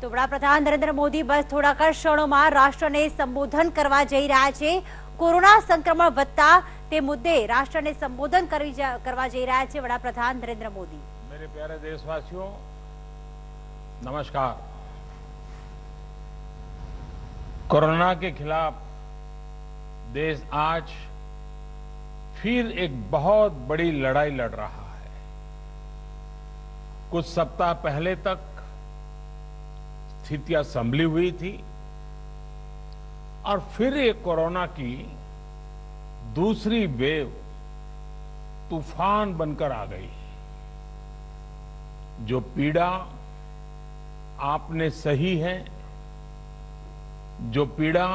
તો વડાપ્રધાન નરેન્દ્ર મોદી બસ થોડાક જ ક્ષણોમાં રાષ્ટ્રને સંબોધન કરવા જઈ રહ્યા છે। કોરોના સંક્રમણ વધતા તે મુદ્દે રાષ્ટ્રને સંબોધન કરવા જઈ રહ્યા છે વડાપ્રધાન નરેન્દ્ર મોદી। मेरे प्यारे देशवासियों, नमस्कार। कोरोना के खिलाफ देश आज फिर एक बहुत बड़ी लड़ाई लड़ रहा है। कुछ सप्ताह पहले तक स्थितियां संभली हुई थी और फिर एक कोरोना की दूसरी वेव तूफान बनकर आ गई। जो पीड़ा आपने सही है, जो पीड़ा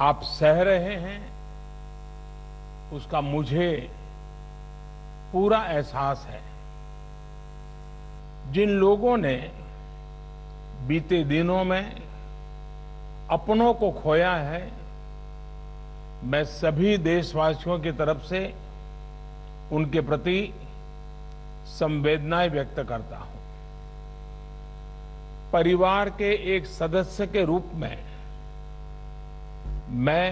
आप सह रहे हैं, उसका मुझे पूरा एहसास है। जिन लोगों ने बीते दिनों में अपनों को खोया है, मैं सभी देशवासियों की तरफ से उनके प्रति संवेदनाएं व्यक्त करता हूं। परिवार के एक सदस्य के रूप में मैं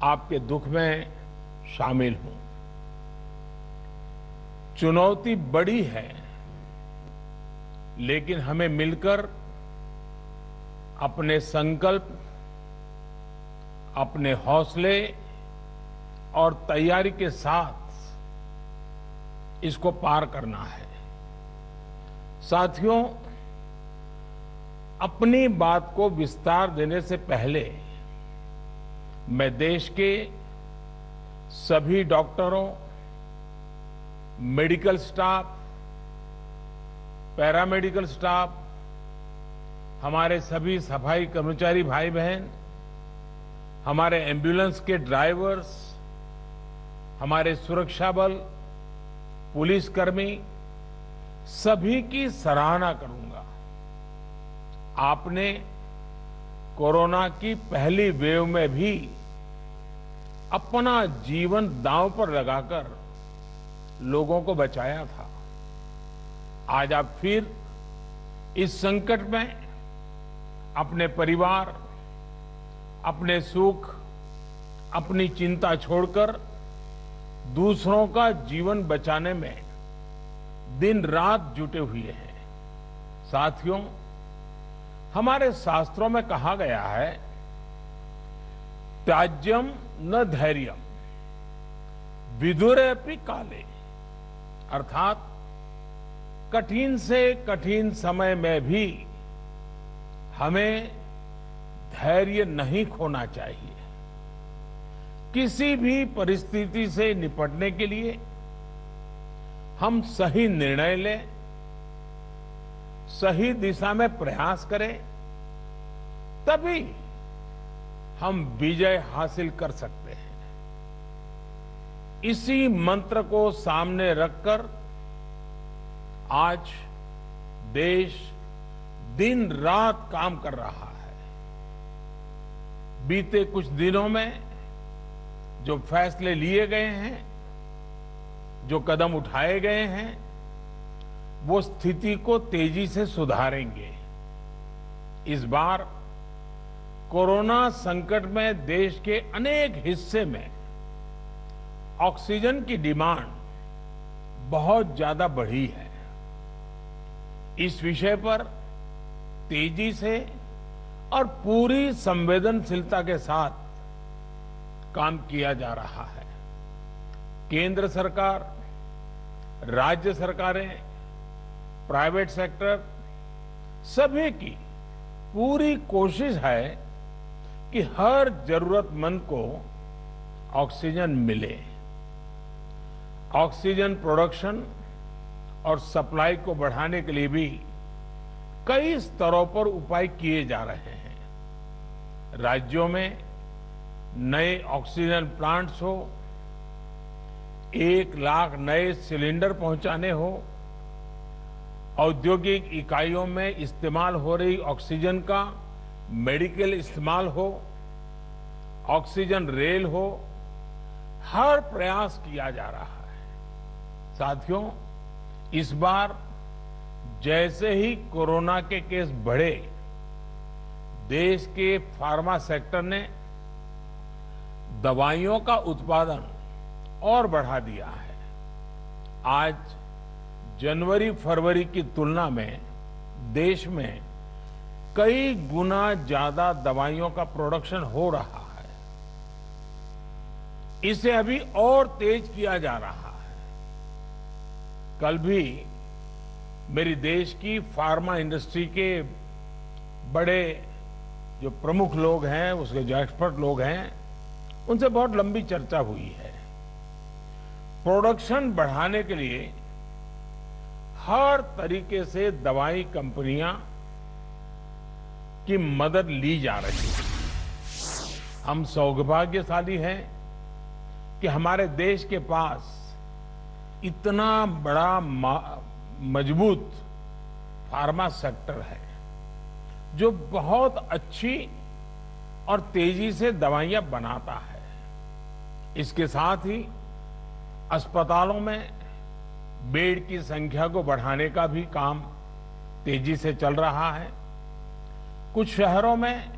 आपके दुख में शामिल हूं। चुनौती बड़ी है, लेकिन हमें मिलकर अपने संकल्प, अपने हौसले और तैयारी के साथ इसको पार करना है। साथियों, अपनी बात को विस्तार देने से पहले मैं देश के सभी डॉक्टरों, मेडिकल स्टाफ, पैरामेडिकल स्टाफ, हमारे सभी सफाई कर्मचारी भाई बहन, हमारे एम्बुलेंस के ड्राइवर्स, हमारे सुरक्षा बल, पुलिसकर्मी, सभी की सराहना करूंगा। आपने कोरोना की पहली वेव में भी अपना जीवन दांव पर लगाकर लोगों को बचाया था। आज आप फिर इस संकट में अपने परिवार, अपने सुख, अपनी चिंता छोड़कर दूसरों का जीवन बचाने में दिन रात जुटे हुए हैं। साथियों, हमारे शास्त्रों में कहा गया है, त्याज्यम न धैर्यम विदुरेऽपि काले, अर्थात कठिन से कठिन समय में भी हमें धैर्य नहीं खोना चाहिए। किसी भी परिस्थिति से निपटने के लिए हम सही निर्णय लें, सही दिशा में प्रयास करें, तभी हम विजय हासिल कर सकते हैं। इसी मंत्र को सामने रखकर आज देश दिन रात काम कर रहा है। बीते कुछ दिनों में जो फैसले लिए गए हैं, जो कदम उठाए गए हैं, वो स्थिति को तेजी से सुधारेंगे। इस बार कोरोना संकट में देश के अनेक हिस्से में ऑक्सीजन की डिमांड बहुत ज्यादा बढ़ी है। इस विषय पर तेजी से और पूरी संवेदनशीलता के साथ काम किया जा रहा है। केंद्र सरकार, राज्य सरकारें, प्राइवेट सेक्टर, सभी की पूरी कोशिश है कि हर जरूरतमंद को ऑक्सीजन मिले। ऑक्सीजन प्रोडक्शन और सप्लाई को बढ़ाने के लिए भी कई स्तरों पर उपाय किए जा रहे हैं। राज्यों में नए ऑक्सीजन प्लांट्स हो, 1 लाख नए सिलेंडर पहुंचाने हो, औद्योगिक इकाइयों में इस्तेमाल हो रही ऑक्सीजन का मेडिकल इस्तेमाल हो, ऑक्सीजन रेल हो, हर प्रयास किया जा रहा है। साथियों, इस बार जैसे ही कोरोना के केस बढ़े, देश के फार्मा सेक्टर ने दवाइयों का उत्पादन और बढ़ा दिया है। आज जनवरी फरवरी की तुलना में देश में कई गुना ज्यादा दवाइयों का प्रोडक्शन हो रहा है। इसे अभी और तेज किया जा रहा है। कल भी मेरी देश की फार्मा इंडस्ट्री के बड़े जो प्रमुख लोग हैं, उसके जो एक्सपर्ट लोग हैं, उनसे बहुत लंबी चर्चा हुई है। प्रोडक्शन बढ़ाने के लिए हर तरीके से दवाई कंपनियां की मदद ली जा रही है। हम सौभाग्यशाली हैं कि हमारे देश के पास इतना बड़ा मजबूत फार्मा सेक्टर है जो बहुत अच्छी और तेजी से दवाइयां बनाता है। इसके साथ ही अस्पतालों में बेड की संख्या को बढ़ाने का भी काम तेजी से चल रहा है। कुछ शहरों में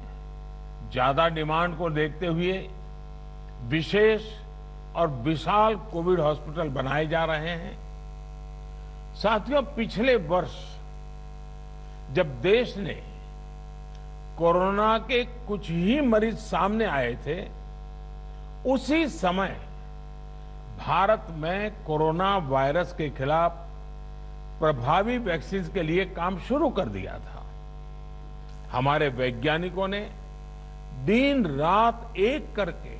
ज्यादा डिमांड को देखते हुए विशेष और विशाल कोविड हॉस्पिटल बनाए जा रहे हैं। साथियों, पिछले वर्ष जब देश ने कोरोना के कुछ ही मरीज सामने आए थे, उसी समय भारत में कोरोना वायरस के खिलाफ प्रभावी वैक्सीन के लिए काम शुरू कर दिया था। हमारे वैज्ञानिकों ने दिन रात एक करके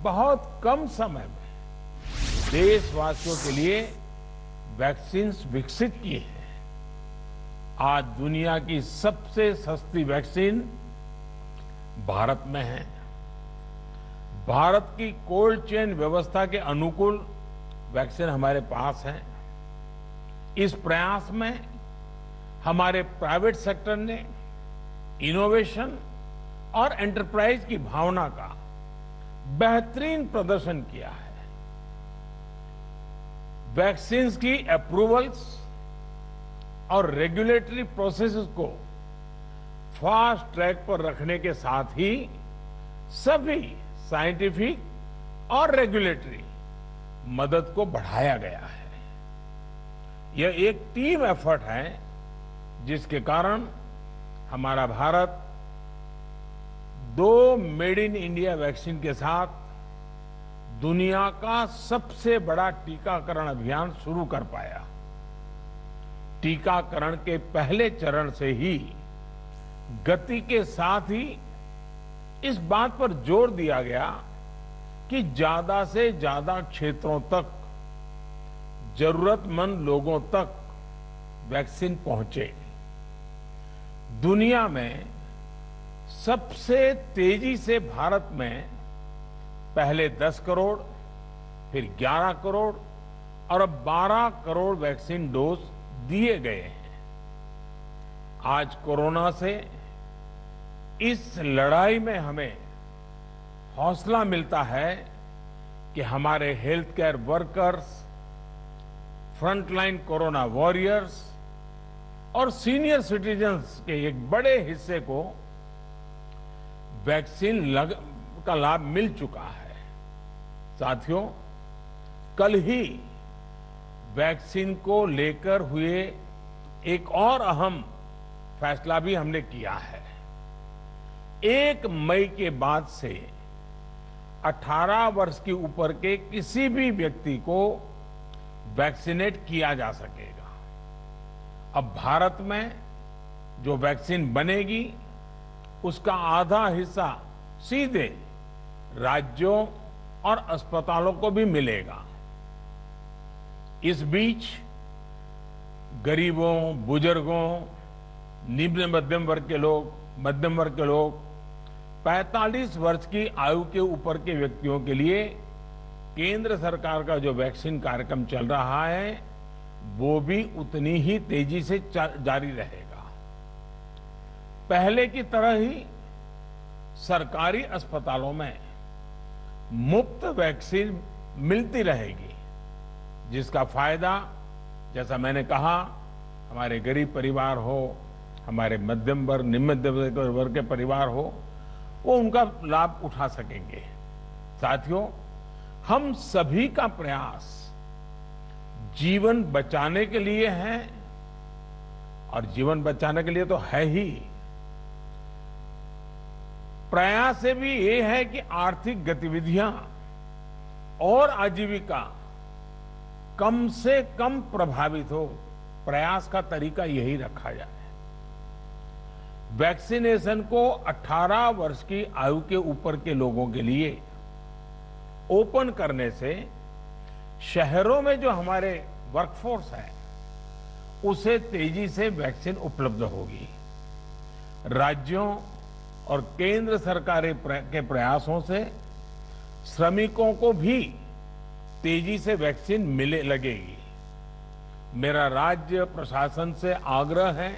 बहुत कम समय में देशवासियों के लिए वैक्सीन विकसित की है। आज दुनिया की सबसे सस्ती वैक्सीन भारत में है। भारत की कोल्ड चेन व्यवस्था के अनुकूल वैक्सीन हमारे पास है। इस प्रयास में हमारे प्राइवेट सेक्टर ने इनोवेशन और एंटरप्राइज की भावना का बेहतरीन प्रदर्शन किया है। वैक्सीन की अप्रूवल्स और रेगुलेटरी प्रोसेसेस को फास्ट ट्रैक पर रखने के साथ ही सभी साइंटिफिक और रेगुलेटरी मदद को बढ़ाया गया है। यह एक टीम एफर्ट है जिसके कारण हमारा Bharat 2 made in India vaccine के साथ दुनिया का सबसे बड़ा टीकाकरण अभियान शुरू कर पाया। टीकाकरण के पहले चरण से ही गति के साथ ही इस बात पर जोर दिया गया कि ज्यादा से ज्यादा क्षेत्रों तक, जरूरतमंद लोगों तक वैक्सीन पहुंचे। दुनिया में सबसे तेजी से भारत में पहले 10 करोड़, फिर 11 करोड़ और अब 12 करोड़ वैक्सीन डोज दिए गए हैं। आज कोरोना से इस लड़ाई में हमें हौसला मिलता है कि हमारे health care workers, frontline corona warriors और सीनियर सिटीजन्स के एक बड़े हिस्से को वैक्सीन का लाभ मिल चुका है। साथियों, कल ही वैक्सीन को लेकर हुए एक और अहम फैसला भी हमने किया है। 1 मई के बाद से 18 वर्ष के ऊपर के किसी भी व्यक्ति को वैक्सीनेट किया जा सकेगा। अब भारत में जो वैक्सीन बनेगी उसका आधा हिस्सा सीधे राज्यों और अस्पतालों को भी मिलेगा। इस बीच गरीबों, बुजुर्गों, निम्न मध्यम वर्ग के लोग, 45 वर्ष की आयु के ऊपर के व्यक्तियों के लिए केंद्र सरकार का जो वैक्सीन कार्यक्रम चल रहा है वो भी उतनी ही तेजी से जारी रहेगा। पहले की तरह ही सरकारी अस्पतालों में मुफ्त वैक्सीन मिलती रहेगी, जिसका फायदा, जैसा मैंने कहा, हमारे गरीब परिवार हो, हमारे मध्यम वर्ग, निम्न मध्यम वर्ग के परिवार हो, वो उनका लाभ उठा सकेंगे। साथियों, हम सभी का प्रयास जीवन बचाने के लिए है, और जीवन बचाने के लिए तो है ही, प्रयास से भी ये है कि आर्थिक गतिविधियां और आजीविका कम से कम प्रभावित हो। प्रयास का तरीका यही रखा जाए। वैक्सीनेशन को 18 वर्ष की आयु के ऊपर के लोगों के लिए ओपन करने से शहरों में जो हमारे वर्कफोर्स है उसे तेजी से वैक्सीन उपलब्ध होगी। राज्यों और केंद्र सरकार के प्रयासों से श्रमिकों को भी तेजी से वैक्सीन मिले लगेगी। मेरा राज्य प्रशासन से आग्रह है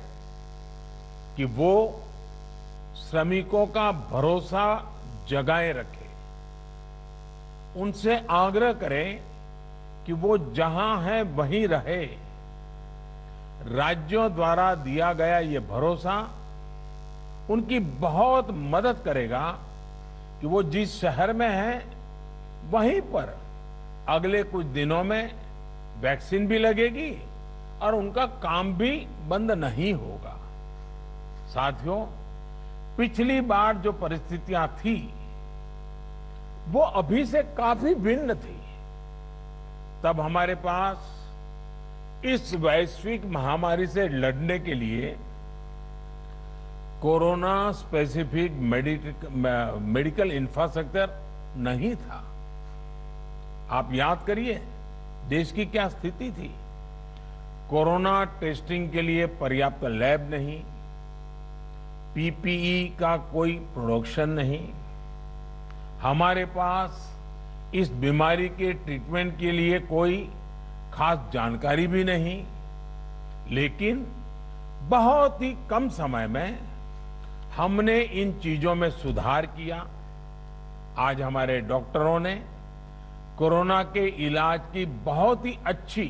कि वो श्रमिकों का भरोसा जगाए रखे। उनसे आग्रह करें कि वो जहां है वहीं रहे। राज्यों द्वारा दिया गया ये भरोसा उनकी बहुत मदद करेगा कि वो जिस शहर में है वहीं पर अगले कुछ दिनों में वैक्सीन भी लगेगी और उनका काम भी बंद नहीं होगा। साथियों, पिछली बार जो परिस्थितियां थी वो अभी से काफी भिन्न थी। तब हमारे पास इस वैश्विक महामारी से लड़ने के लिए कोरोना स्पेसिफिक मेडिकल इंफ्रास्ट्रक्चर नहीं था। आप याद करिए देश की क्या स्थिति थी। कोरोना टेस्टिंग के लिए पर्याप्त लैब नहीं, पीपीई का कोई प्रोडक्शन नहीं, हमारे पास इस बीमारी के ट्रीटमेंट के लिए कोई खास जानकारी भी नहीं। लेकिन बहुत ही कम समय में हमने इन चीजों में सुधार किया। आज हमारे डॉक्टरों ने कोरोना के इलाज की बहुत ही अच्छी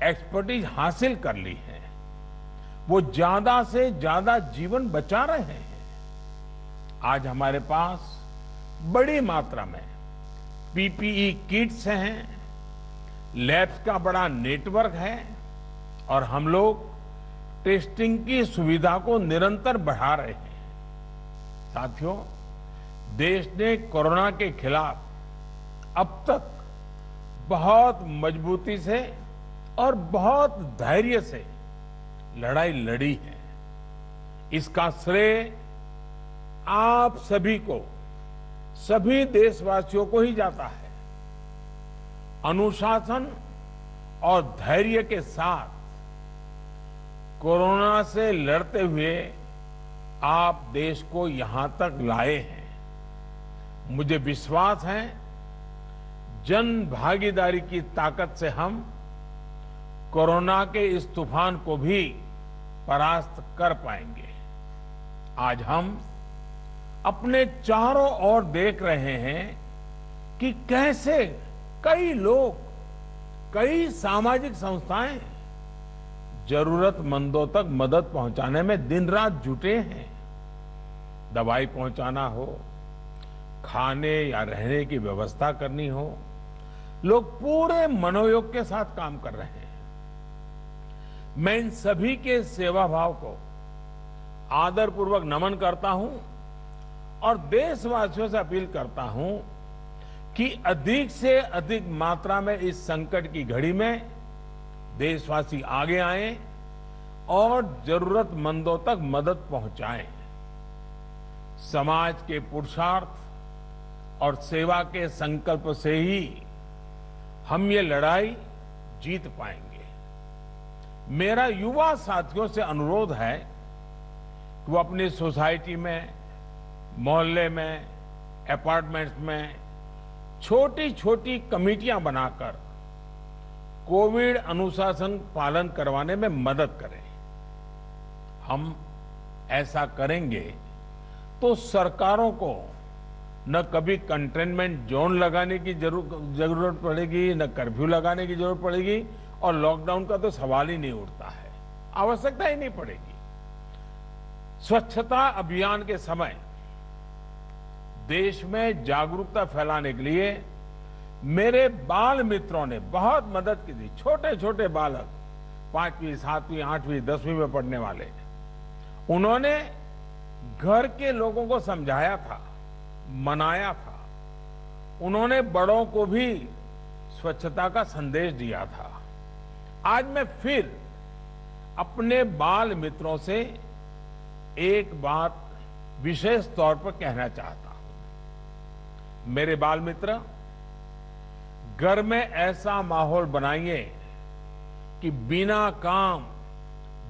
एक्सपर्टीज हासिल कर ली है। वो ज्यादा से ज्यादा जीवन बचा रहे हैं। आज हमारे पास बड़ी मात्रा में पीपीई किट्स हैं, लैब्स का बड़ा नेटवर्क है और हम लोग टेस्टिंग की सुविधा को निरंतर बढ़ा रहे हैं। साथियों, देश ने कोरोना के खिलाफ अब तक बहुत मजबूती से और बहुत धैर्य से लड़ाई लड़ी है। इसका श्रेय आप सभी को, सभी देशवासियों को ही जाता है। अनुशासन और धैर्य के साथ कोरोना से लड़ते हुए आप देश को यहां तक लाए हैं। मुझे विश्वास है जन भागीदारी की ताकत से हम कोरोना के इस तूफान को भी परास्त कर पाएंगे। आज हम अपने चारों ओर देख रहे हैं कि कैसे कई लोग, कई सामाजिक संस्थाएं जरूरतमंदों तक मदद पहुंचाने में दिन रात जुटे हैं। दवाई पहुंचाना हो, खाने या रहने की व्यवस्था करनी हो, लोग पूरे मनोयोग के साथ काम कर रहे हैं। मैं इन सभी के सेवा भाव को आदरपूर्वक नमन करता हूं और देशवासियों से अपील करता हूं कि अधिक से अधिक मात्रा में इस संकट की घड़ी में देशवासी आगे आएं और जरूरतमंदों तक मदद पहुंचाएं। समाज के पुरुषार्थ और सेवा के संकल्प से ही हम ये लड़ाई जीत पाएंगे। मेरा युवा साथियों से अनुरोध है कि वो अपनी सोसाइटी में, मोहल्ले में, अपार्टमेंट्स में छोटी छोटी कमेटियां बनाकर कोविड अनुशासन पालन करवाने में मदद करें। हम ऐसा करेंगे तो सरकारों को न कभी कंटेनमेंट जोन लगाने की जरूरत पड़ेगी, न कर्फ्यू लगाने की जरूरत पड़ेगी और लॉकडाउन का तो सवाल ही नहीं उठता है। आवश्यकता ही नहीं पड़ेगी। स्वच्छता अभियान के समय देश में जागरूकता फैलाने के लिए मेरे बाल मित्रों ने बहुत मदद की थी। छोटे छोटे बालक 5वीं, 7वीं, 8वीं, 10वीं में पढ़ने वाले, उन्होंने घर के लोगों को समझाया था, मनाया था। उन्होंने बड़ों को भी स्वच्छता का संदेश दिया था। आज मैं फिर अपने बाल मित्रों से एक बात विशेष तौर पर कहना चाहता हूं। मेरे बाल मित्र, घर में ऐसा माहौल बनाइए कि बिना काम,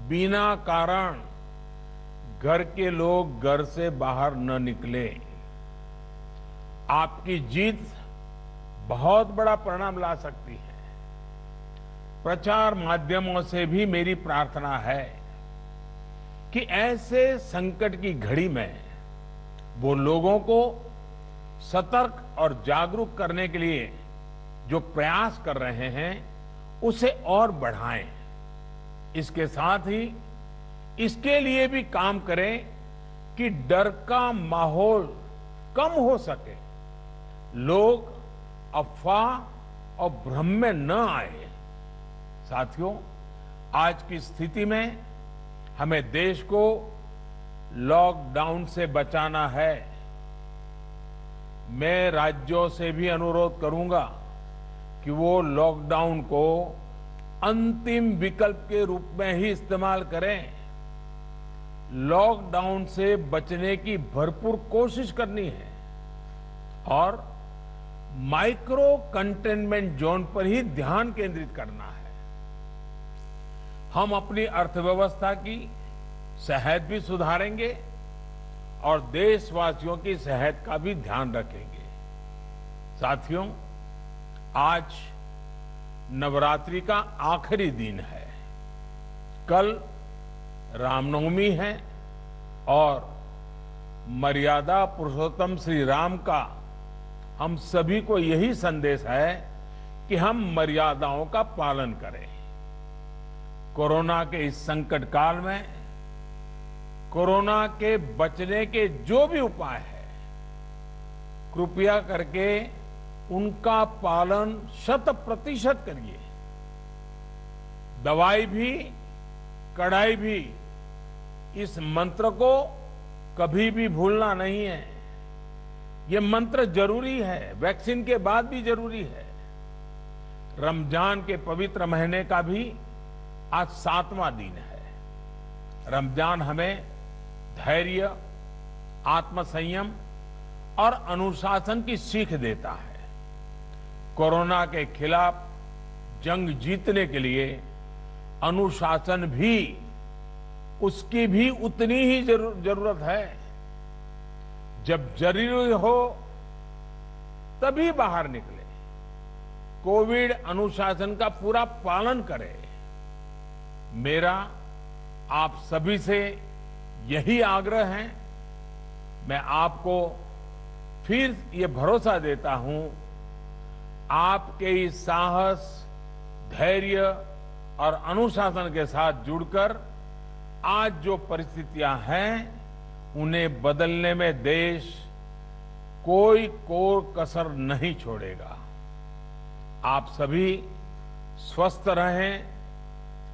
बिना कारण घर के लोग घर से बाहर न निकले। आपकी जीत बहुत बड़ा परिणाम ला सकती है। प्रचार माध्यमों से भी मेरी प्रार्थना है कि ऐसे संकट की घड़ी में वो लोगों को सतर्क और जागरूक करने के लिए जो प्रयास कर रहे हैं उसे और बढ़ाएं। इसके साथ ही इसके लिए भी काम करें कि डर का माहौल कम हो सके, लोग अफवाह और भ्रम में न आए। साथियों, आज की स्थिति में हमें देश को लॉकडाउन से बचाना है। मैं राज्यों से भी अनुरोध करूंगा कि वो लॉकडाउन को अंतिम विकल्प के रूप में ही इस्तेमाल करें। लॉकडाउन से बचने की भरपूर कोशिश करनी है और माइक्रो कंटेनमेंट जोन पर ही ध्यान केंद्रित करना है। हम अपनी अर्थव्यवस्था की सेहत भी सुधारेंगे और देशवासियों की सेहत का भी ध्यान रखेंगे। साथियों, आज नवरात्रि का आखिरी दिन है। कल रामनवमी है और मर्यादा पुरुषोत्तम श्री राम का हम सभी को यही संदेश है कि हम मर्यादाओं का पालन करें। कोरोना के इस संकट काल में कोरोना के बचने के जो भी उपाय है, कृपया करके उनका पालन 100% करिए। दवाई भी, कड़ाई भी, इस मंत्र को कभी भी भूलना नहीं है। ये मंत्र जरूरी है, वैक्सीन के बाद भी जरूरी है। रमजान के पवित्र महीने का भी आज 7वां दिन है। रमजान हमें धैर्य, आत्मसंयम और अनुशासन की सीख देता है। कोरोना के खिलाफ जंग जीतने के लिए अनुशासन भी, उसकी भी उतनी ही जरूरत है। जब जरूरी हो तभी बाहर निकले। कोविड अनुशासन का पूरा पालन करें। मेरा आप सभी से यही आग्रह है। मैं आपको फिर ये भरोसा देता हूं, आपके इस साहस, धैर्य और अनुशासन के साथ जुड़कर आज जो परिस्थितियां हैं उन्हें बदलने में देश कोई कसर नहीं छोड़ेगा। आप सभी स्वस्थ रहें,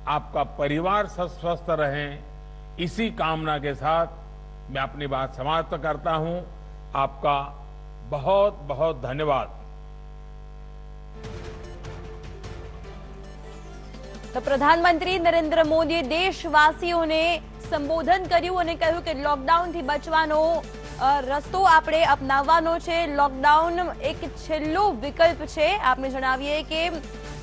आपका परिवार स्वस्थ रहें, इसी कामना के साथ मैं अपनी बात समाप्त करता हूं। आपका बहुत बहुत धन्यवाद। તો પ્રધાનમંત્રી નરેન્દ્ર મોદીએ દેશવાસીઓને સંબોધન કર્યું અને કહ્યું કે લોકડાઉનથી બચવાનો રસ્તો આપણે અપનાવવાનો છે। લોકડાઉન એક છેલ્લો વિકલ્પ છે। આપણે જણાવીએ કે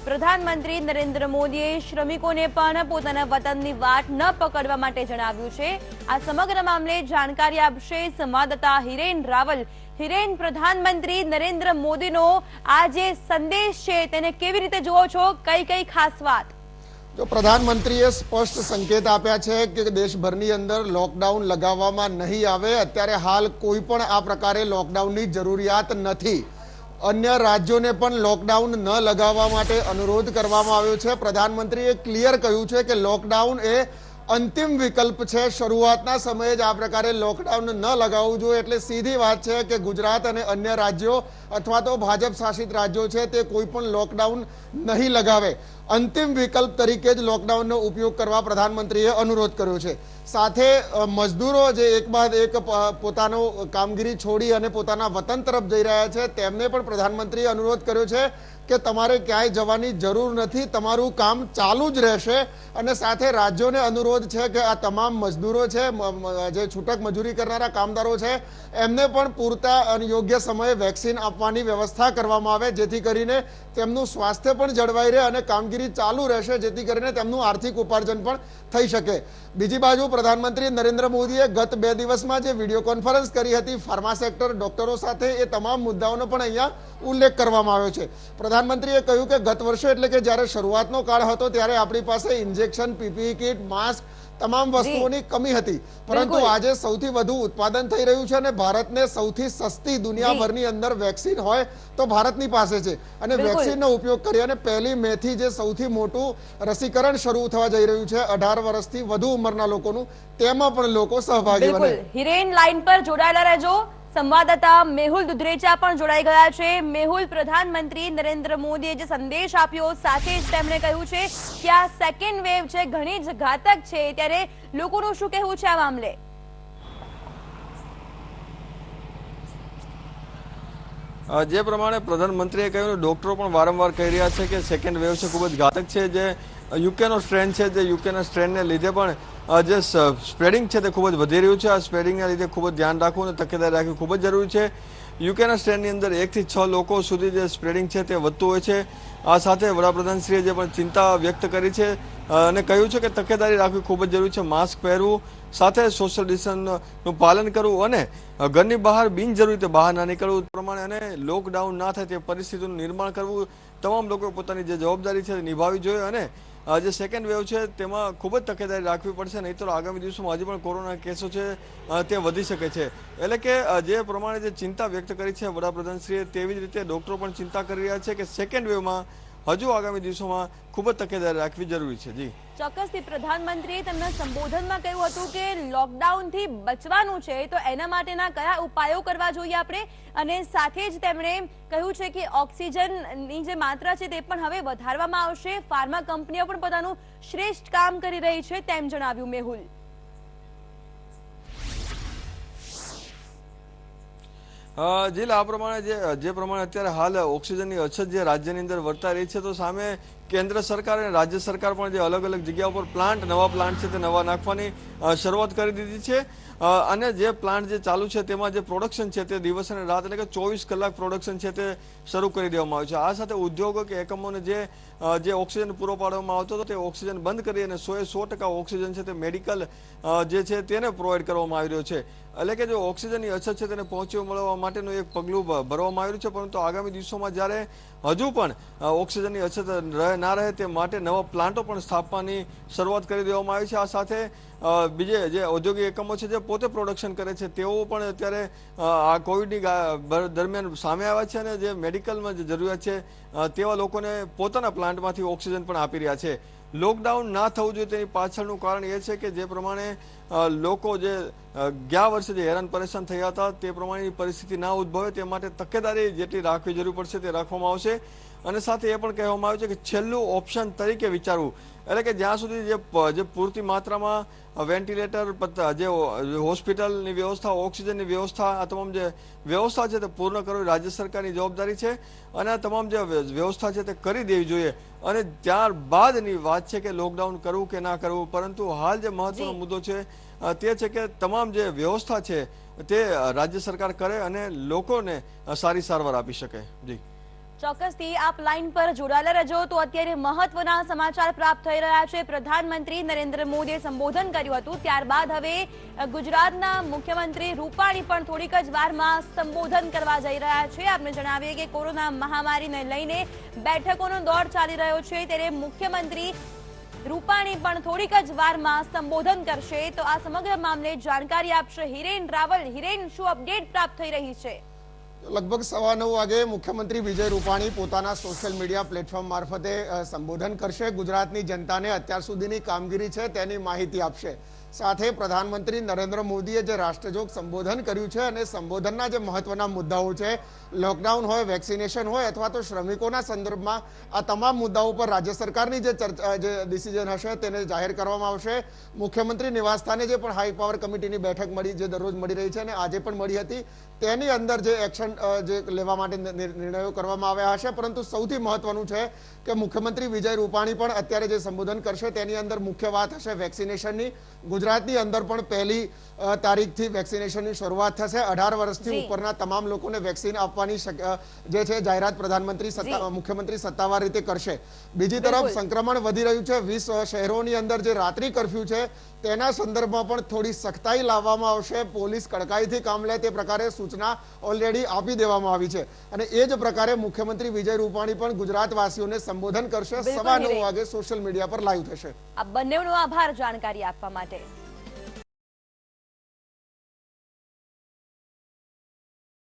પ્રધાનમંત્રી નરેન્દ્ર મોદીએ શ્રમિકોને પણ પોતાના વતનની વાટ ન પકડવા માટે જણાવ્યું છે। આ સમગ્ર મામલે જાણકારી આપશે સંવાદદાતા હિરેન રાવલ। હિરેન, પ્રધાનમંત્રી નરેન્દ્ર મોદીનો આ જે સંદેશ છે તેને કેવી રીતે જુઓ છો? કઈ ખાસ વાત? જો પ્રધાનમંત્રીએ સ્પષ્ટ સંકેત આપ્યા છે કે દેશભરની અંદર લોકડાઉન લગાવવામાં નહીં આવે। અત્યારે હાલ કોઈ પણ આ પ્રકારે લોકડાઉનની જરૂરિયાત નથી। અન્ય રાજ્યોને પણ લોકડાઉન ન લગાવવા માટે અનુરોધ કરવામાં આવ્યો છે. પ્રધાનમંત્રીએ ક્લિયર કહ્યું છે કે લોકડાઉન એ અંતિમ વિકલ્પ છે. શરૂઆતના સમયે જ આ પ્રકારે લોકડાઉન ન લગાવવું જોઈએ. એટલે સીધી વાત છે કે ગુજરાત અને અન્ય રાજ્યો અથવા તો ભાજપ શાસિત રાજ્યો છે તે કોઈ પણ લોકડાઉન નહીં લગાવે. અંતિમ વિકલ્પ તરીકે જ લોકડાઉનનો ઉપયોગ કરવા પ્રધાનમંત્રીએ અનુરોધ કર્યો છે. સાથે મજદૂરો જે એક બાદ એક પોતાનો કામગીરી છોડી અને પોતાના વતન તરફ જઈ રહ્યા છે તેમને પણ પ્રધાનમંત્રીએ અનુરોધ કર્યો છે કે તમારે ક્યાંય જવાની જરૂર નથી, તમારું કામ ચાલુ જ રહેશે. અને સાથે રાજ્યોને અનુરોધ છે કે આ તમામ મજદૂરો છે, જે છૂટક મજૂરી કરનારા કામદારો છે, એમને પણ પૂરતા અને યોગ્ય સમયે વેક્સિન આપવાની વ્યવસ્થા કરવામાં આવે, જેથી કરીને તેમનું સ્વાસ્થ્ય પણ જળવાઈ રહે અને કામગીરી ચાલુ રહેશે, જેથી કરીને તેમનું આર્થિક ઉપાર્જન પણ થઈ શકે. બીજી બાજુ પ્રધાનમંત્રી નરેન્દ્ર મોદીએ ગત 2 દિવસમાં જે વિડીયો કોન્ફરન્સ કરી હતી ફાર્મા સેક્ટર ડોક્ટરો સાથે, એ તમામ મુદ્દાઓનો પણ અહીંયા ઉલ્લેખ કરવામાં આવ્યો છે. પ્રધાનમંત્રીએ કહ્યું કે ગત વર્ષે એટલે કે જ્યારે શરૂઆતનો કાળ હતો ત્યારે આપણી પાસે ઇન્જેક્શન, પીપીઈ કિટ, માસ્ક, તમામ વસ્તુઓની કમી હતી, પરંતુ આજે સૌથી વધુ ઉત્પાદન થઈ રહ્યું છે અને ભારતને સૌથી સસ્તી દુનિયાભરની અંદર વેક્સિન હોય તો ભારતની પાસે છે. અને વેક્સિનનો ઉપયોગ કરી અને 1 મે થી જે સૌથી મોટું રસીકરણ શરૂ થવા જઈ રહ્યું છે 18 વર્ષથી વધુ ઉંમરના લોકોનું, તેમાં પણ લોકો સહભાગી બને. હિરેન લાઈન પર જોડાયેલા રહેજો. સંવાદદાતા મેહુલ દુધરેચા પણ જોડાઈ ગયા છે. મેહુલ, પ્રધાનમંત્રી નરેન્દ્ર મોદીએ જે સંદેશ આપ્યો સાથે જ તેમણે કહ્યું છે કે આ સેકન્ડ વેવ છે ઘણી જ ઘાતક છે, ત્યારે લોકોનું શું કહેવું છે આ મામલે? જે પ્રમાણે પ્રધાનમંત્રીએ કહ્યું, ડોક્ટરો પણ વારંવાર કહી રહ્યા છે કે સેકન્ડ વેવ છે ખૂબ જ ઘાતક છે. જે યુકેનો સ્ટ્રેન છે, જે યુકેના સ્ટ્રેનને લીધે પણ જે સ્પ્રેડિંગ છે તે ખૂબ જ વધી રહ્યું છે. આ સ્પ્રેડિંગના લીધે ખૂબ જ ધ્યાન રાખવું અને તકેદારી રાખવી ખૂબ જ જરૂરી છે. યુકેના સ્ટ્રેનની અંદર 1 થી 6 લોકો સુધી જે સ્પ્રેડિંગ છે તે વધતું હોય છે. આ સાથે વડાપ્રધાનશ્રીએ જે પણ ચિંતા વ્યક્ત કરી છે અને કહ્યું છે કે તકેદારી રાખવી ખૂબ જ જરૂરી છે. માસ્ક પહેરવું, સાથે સોશિયલ ડિસ્ટન્સનું પાલન કરવું અને ઘરની બહાર બિનજરૂરી રીતે બહાર ના નીકળવું પ્રમાણે અને લોકડાઉન ના થાય તે પરિસ્થિતિનું નિર્માણ કરવું, તમામ લોકો પોતાની જે જવાબદારી છે નિભાવવી જોઈએ. અને જે સેકન્ડ વેવ છે તેમાં ખૂબ જ તકેદારી રાખવી પડશે, નહીં તો આગામી દિવસોમાં હજી પણ કોરોના કેસો છે તે વધી શકે છે. એટલે કે જે પ્રમાણે જે ચિંતા વ્યક્ત કરી છે વડાપ્રધાનશ્રીએ, તેવી જ રીતે ડોક્ટરો પણ ચિંતા કરી રહ્યા છે કે સેકન્ડ વેવમાં હજુ આગામી દિવસોમાં ખૂબ જ તકેદારી રાખવી જરૂરી છે. જી ચોક્કસથી પ્રધાનમંત્રીએ તેમના સંબોધનમાં કહ્યું હતું કે લોકડાઉનથી બચવાનું છે, તો એના માટેના કયા ઉપાયો કરવા જોઈએ આપણે, અને સાથે જ તેમણે કહ્યું છે કે ઓક્સિજનની જે માત્રા છે તે પણ હવે વધારવામાં આવશે. ફાર્મા કંપનીઓ પણ પોતાનું શ્રેષ્ઠ કામ કરી રહી છે તેમ જણાવ્યું. મેહુલ, જીલ, આ પ્રમાણે જે પ્રમાણે અત્યારે હાલ ઓક્સિજનની અછત જે રાજ્યની અંદર વર્તાઈ રહી છે, તો સામે કેન્દ્ર સરકાર અને રાજ્ય સરકાર પણ જે અલગ અલગ જગ્યા પર નવા પ્લાન્ટ છે તે નવા નાખવાની શરૂઆત કરી દીધી છે. અને જે પ્લાન્ટ જે ચાલુ છે તેમાં જે પ્રોડક્શન છે તે દિવસ અને રાત એટલે કે 24 કલાક પ્રોડક્શન છે તે શરૂ કરી દેવામાં આવ્યું છે. આ સાથે ઉદ્યોગો કે એકમોને જે ઓક્સિજન પૂરો પાડવામાં આવતો હતો તે ઓક્સિજન બંધ કરી અને 100% ઓક્સિજન છે તે મેડિકલ જે છે તેને પ્રોવાઈડ કરવામાં આવી રહ્યો છે. એટલે કે જો ઓક્સિજનની અછત છે તેને પહોંચી મળવા માટેનું એક પગલું ભરવામાં આવ્યું છે, પરંતુ આગામી દિવસોમાં જ્યારે હજુ પણ ઓક્સિજનની અછત ના રહે તે માટે નવા પ્લાન્ટો પણ સ્થાપવાની શરૂઆત કરી દેવામાં આવી છે. આ સાથે બીજે જે ઔદ્યોગિક એકમો છે જે પોતે પ્રોડક્શન કરે છે તેઓ પણ અત્યારે આ કોવિડની દરમિયાન સામે આવ્યા છે અને જે મેડિકલમાં જે જરૂરિયાત છે તેવા લોકોને પોતાના પ્લાન્ટમાંથી ઓક્સિજન પણ આપી રહ્યા છે. લોકડાઉન ના થવું જોઈએ તેની પાછળનું કારણ એ છે કે જે પ્રમાણે લોકો જે ગયા વર્ષે જે હેરાન પરેશાન થયા હતા તે પ્રમાણેની પરિસ્થિતિ ના ઉદ્ભવે તે માટે તકેદારી જેટલી રાખવી જરૂર પડશે તે રાખવામાં આવશે. અને સાથે એ પણ કહેવામાં આવ્યું છે કે છેલ્લું ઓપ્શન તરીકે વિચારવું, એટલે કે જ્યાં સુધી જે પૂરતી માત્રામાં વેન્ટિલેટર, જે હોસ્પિટલની વ્યવસ્થા, ઓક્સિજનની વ્યવસ્થા, આ તમામ જે વ્યવસ્થા છે તે પૂર્ણ કરવી રાજ્ય સરકારની જવાબદારી છે અને આ તમામ જે વ્યવસ્થા છે તે કરી દેવી જોઈએ. અને ત્યારબાદની વાત છે કે લોકડાઉન કરવું કે ના કરવું, પરંતુ હાલ જે મહત્વનો મુદ્દો છે તે છે કે તમામ જે વ્યવસ્થા છે તે રાજ્ય સરકાર કરે અને લોકોને સારી સારવાર આપી શકે. જી ચોક્કસથી આપ લાઈન પર જોડાયેલા રહેજો. તો અત્યારે મહત્વના સમાચાર પ્રાપ્ત થઈ રહ્યા છે. પ્રધાનમંત્રી નરેન્દ્ર મોદીએ સંબોધન કર્યું હતું, ત્યારબાદ હવે ગુજરાતના મુખ્યમંત્રી રૂપાણી પણ થોડીક જ વારમાં સંબોધન કરવા જઈ રહ્યા છે. આપને જણાવીએ કે કોરોના મહામારીને લઈને બેઠકોનો દોર ચાલી રહ્યો છે, ત્યારે મુખ્યમંત્રી રૂપાણી પણ થોડીક જ વારમાં સંબોધન કરશે. તો આ સમગ્ર મામલે જાણકારી આપશે હિરેન રાવલ. હિરેન, શું અપડેટ પ્રાપ્ત થઈ રહી છે? લગભગ 9:15 વાગે મુખ્યમંત્રી વિજય રૂપાણી પોતાના સોશિયલ મીડિયા પ્લેટફોર્મ મારફતે સંબોધન કરશે. ગુજરાતની જનતાને અત્યાર સુધીની કામગીરી છે તેની માહિતી આપશે. સાથે પ્રધાનમંત્રી નરેન્દ્ર મોદીએ જે રાષ્ટ્રજોગ સંબોધન કર્યું છે અને સંબોધનના જે મહત્વના મુદ્દાઓ છે, લોકડાઉન હોય, વેક્સિનેશન હોય અથવા તો શ્રમિકોના સંદર્ભમાં, આ તમામ મુદ્દાઓ પર રાજ્ય સરકારની જે ડિસિઝન હશે તેને જાહેર કરવામાં આવશે. મુખ્યમંત્રી નિવાસસ્થાને જે પણ હાઈ પાવર કમિટીની બેઠક જે દરરોજ મળી રહી છે અને આજે પણ મળી હતી, તેની અંદર જે એક્શન જે લેવા માટે નિર્ણયો કરવામાં આવ્યા હશે. પરંતુ સૌથી મહત્વનું છે કે મુખ્યમંત્રી વિજય રૂપાણી પણ અત્યારે જે સંબોધન કરશે તેની અંદર મુખ્ય વાત હશે વેક્સિનેશનની. ગુજરાતની અંદર પણ 1લી તારીખથી વેક્સિનેશનની શરૂઆત થશે. 18 વર્ષથી ઉપરના તમામ લોકોને વેક્સિન આપવાની જે છે જાહેરાત મુખ્યમંત્રી સત્તાવાર રીતે કરશે. બીજી તરફ સંક્રમણ વધી રહ્યું છે. 20 શહેરોની અંદર જે રાત્રિ કર્ફ્યુ છે તેના સંદર્ભમાં પણ થોડી સખ્તાઈ લાવવામાં આવશે. પોલીસ કડકાઈથી કામ લે તે પ્રકારે સૂચના ઓલરેડી આપી દેવામાં આવી છે. અને એ જ પ્રકારે મુખ્યમંત્રી વિજય રૂપાણી પણ ગુજરાતવાસીઓને સંબોધન કરશે. 9:15 વાગે સોશિયલ મીડિયા પર લાઈવ થશે. આ બંનેનો આભાર જાણકારી આપવા માટે.